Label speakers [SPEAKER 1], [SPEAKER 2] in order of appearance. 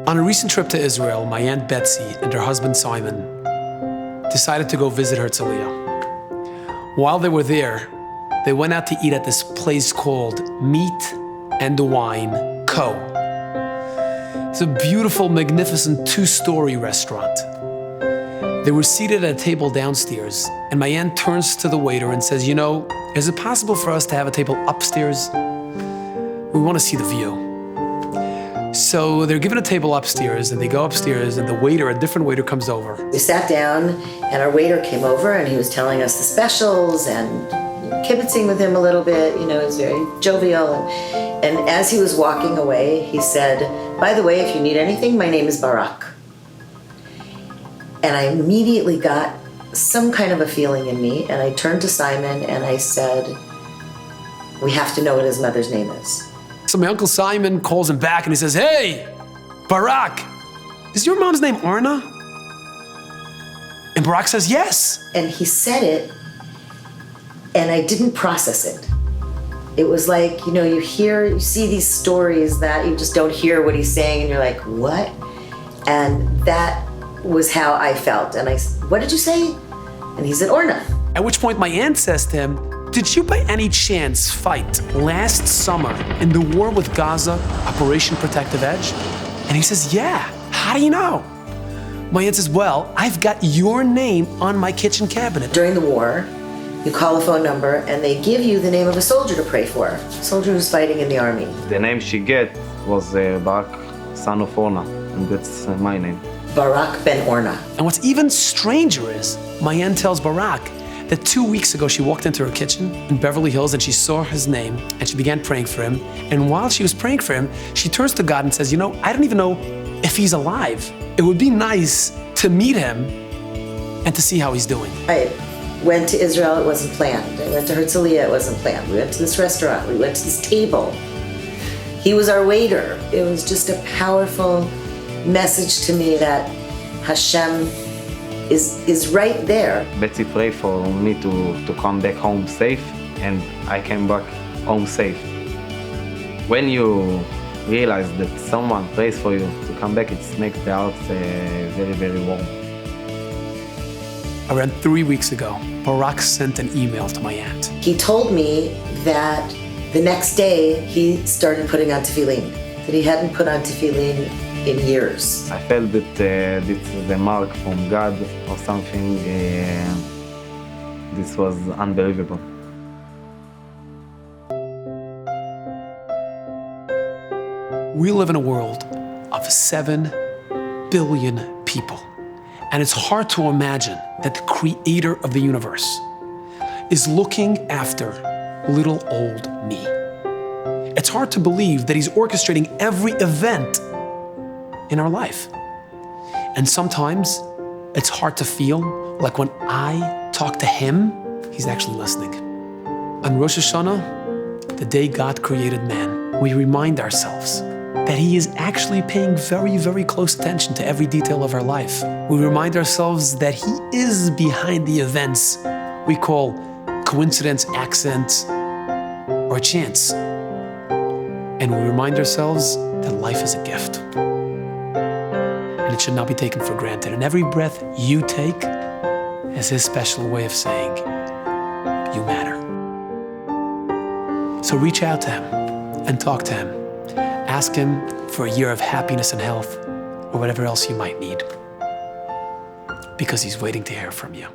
[SPEAKER 1] On a recent trip to Israel, my Aunt Betsy and her husband Simon decided to go visit Herzliya. While they were there, they went out to eat at this place called Meat and Wine Co. It's a beautiful, magnificent two-story restaurant. They were seated at a table downstairs, and my aunt turns to the waiter and says, "You know, is it possible for us to have a table upstairs? We want to see the view." So they're given a table upstairs, and they go upstairs, and a different waiter comes over.
[SPEAKER 2] We sat down, and our waiter came over, and he was telling us the specials and kibitzing with him a little bit. You know, he was very jovial. And as he was walking away, he said, "By the way, if you need anything, my name is Barak." And I immediately got some kind of a feeling in me, and I turned to Simon and I said, "We have to know what his mother's name is."
[SPEAKER 1] So my Uncle Simon calls him back and he says, "Hey, Barak, is your mom's name Orna?" And Barak says, "Yes."
[SPEAKER 2] And he said it, and I didn't process it. It was like, you know, you see these stories that you just don't hear what he's saying, and you're like, what? And that was how I felt. And I said, "What did you say?" And he said, "Orna."
[SPEAKER 1] At which point my aunt says to him, "Did you by any chance fight last summer in the war with Gaza, Operation Protective Edge?" And he says, "Yeah. How do you know?" My aunt says, "Well, I've got your name on my kitchen cabinet."
[SPEAKER 2] During the war, you call a phone number and they give you the name of a soldier to pray for, a soldier who's fighting in the army.
[SPEAKER 3] The name she get was Barak, son of Orna, and that's my name.
[SPEAKER 2] Barak ben Orna.
[SPEAKER 1] And what's even stranger is, my aunt tells Barak that 2 weeks ago she walked into her kitchen in Beverly Hills and she saw his name and she began praying for him. And while she was praying for him, she turns to God and says, "You know, I don't even know if he's alive. It would be nice to meet him and to see how he's doing."
[SPEAKER 2] I went to Israel, it wasn't planned. I went to Herzliya, it wasn't planned. We went to this restaurant, we went to this table. He was our waiter. It was just a powerful message to me that Hashem is right there.
[SPEAKER 3] Betsy prayed for me to come back home safe, and I came back home safe. When you realize that someone prays for you to come back, it makes the heart very, very warm.
[SPEAKER 1] Around 3 weeks ago, Barak sent an email to my aunt.
[SPEAKER 2] He told me that the next day he started putting on tefillin, that he hadn't put on tefillin in years.
[SPEAKER 3] I felt that this is a mark from God or something. This was unbelievable.
[SPEAKER 1] We live in a world of 7 billion people. And it's hard to imagine that the creator of the universe is looking after little old me. It's hard to believe that he's orchestrating every event in our life. And sometimes it's hard to feel like when I talk to him, he's actually listening. On Rosh Hashanah, the day God created man, we remind ourselves that he is actually paying very, very close attention to every detail of our life. We remind ourselves that he is behind the events we call coincidence, accident, or chance. And we remind ourselves that life is a gift. And it should not be taken for granted. And every breath you take is his special way of saying, you matter. So reach out to him and talk to him. Ask him for a year of happiness and health, or whatever else you might need, because he's waiting to hear from you.